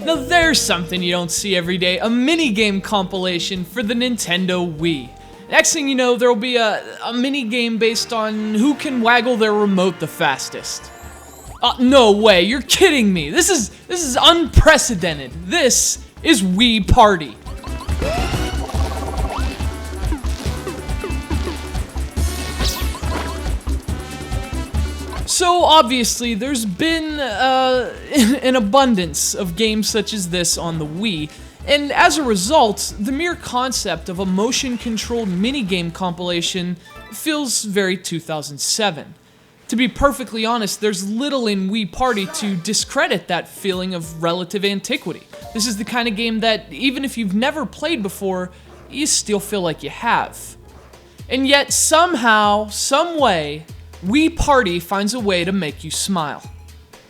Now there's something you don't see every day, a minigame compilation for the Nintendo Wii. Next thing you know, there'll be a minigame based on who can waggle their remote the fastest. No way, you're kidding me. This is unprecedented. This is Wii Party. So obviously, there's been an abundance of games such as this on the Wii, and as a result, the mere concept of a motion-controlled minigame compilation feels very 2007. To be perfectly honest, there's little in Wii Party to discredit that feeling of relative antiquity. This is the kind of game that, even if you've never played before, you still feel like you have. And yet, somehow, someway, Wii Party finds a way to make you smile.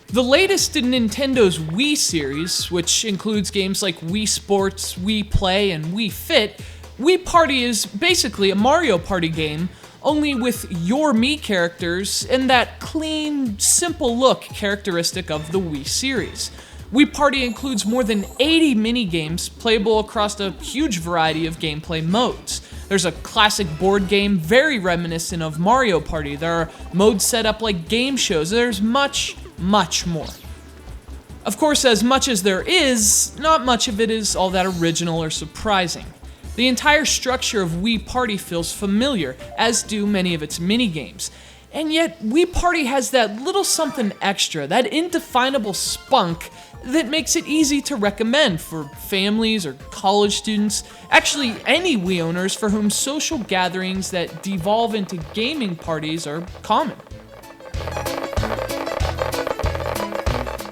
The latest in Nintendo's Wii series, which includes games like Wii Sports, Wii Play, and Wii Fit, Wii Party is basically a Mario Party game, only with your Mii characters and that clean, simple look characteristic of the Wii series. Wii Party includes more than 80 mini-games playable across a huge variety of gameplay modes. There's a classic board game very reminiscent of Mario Party. There are modes set up like game shows. There's much, much more. Of course, as much as there is, not much of it is all that original or surprising. The entire structure of Wii Party feels familiar, as do many of its mini-games. And yet, Wii Party has that little something extra, that indefinable spunk that makes it easy to recommend for families or college students, actually any Wii owners for whom social gatherings that devolve into gaming parties are common.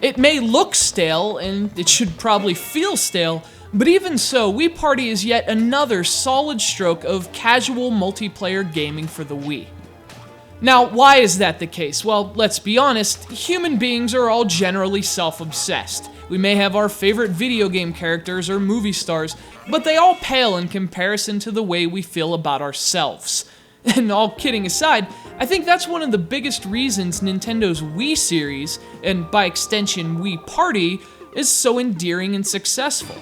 It may look stale, and it should probably feel stale, but even so, Wii Party is yet another solid stroke of casual multiplayer gaming for the Wii. Now, why is that the case? Well, let's be honest, human beings are all generally self-obsessed. We may have our favorite video game characters or movie stars, but they all pale in comparison to the way we feel about ourselves. And all kidding aside, I think that's one of the biggest reasons Nintendo's Wii series, and by extension Wii Party, is so endearing and successful.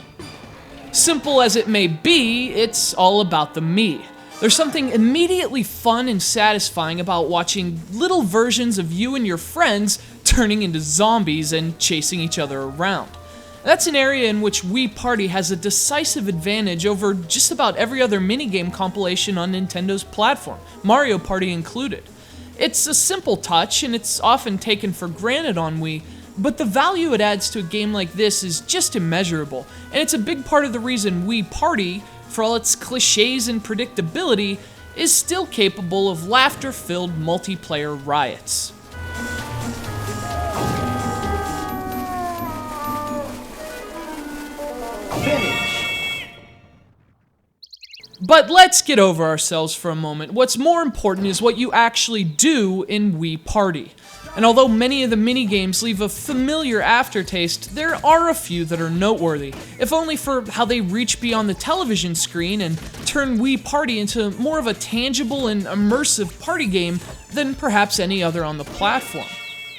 Simple as it may be, it's all about the me. There's something immediately fun and satisfying about watching little versions of you and your friends turning into zombies and chasing each other around. That's an area in which Wii Party has a decisive advantage over just about every other minigame compilation on Nintendo's platform, Mario Party included. It's a simple touch, and it's often taken for granted on Wii, but the value it adds to a game like this is just immeasurable, and it's a big part of the reason Wii Party, for all its cliches and predictability, is still capable of laughter-filled multiplayer riots. But let's get over ourselves for a moment. What's more important is what you actually do in Wii Party. And although many of the minigames leave a familiar aftertaste, there are a few that are noteworthy, if only for how they reach beyond the television screen and turn Wii Party into more of a tangible and immersive party game than perhaps any other on the platform.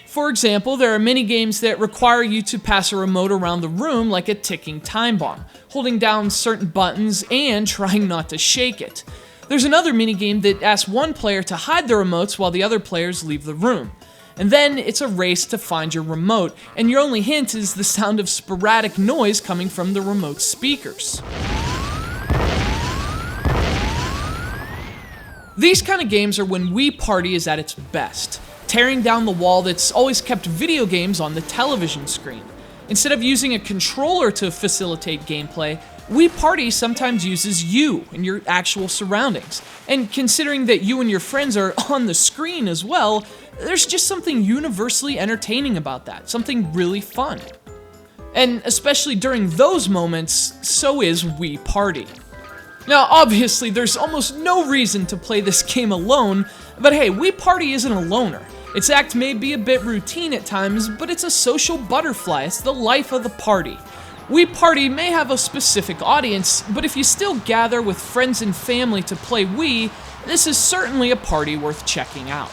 For example, there are minigames that require you to pass a remote around the room like a ticking time bomb, holding down certain buttons and trying not to shake it. There's another minigame that asks one player to hide the remotes while the other players leave the room. And then it's a race to find your remote, and your only hint is the sound of sporadic noise coming from the remote speakers. These kind of games are when Wii Party is at its best, tearing down the wall that's always kept video games on the television screen. Instead of using a controller to facilitate gameplay, Wii Party sometimes uses you and your actual surroundings. And considering that you and your friends are on the screen as well, there's just something universally entertaining about that, something really fun. And especially during those moments, so is Wii Party. Now, obviously, there's almost no reason to play this game alone, but hey, Wii Party isn't a loner. Its act may be a bit routine at times, but it's a social butterfly. It's the life of the party. Wii Party may have a specific audience, but if you still gather with friends and family to play Wii, this is certainly a party worth checking out.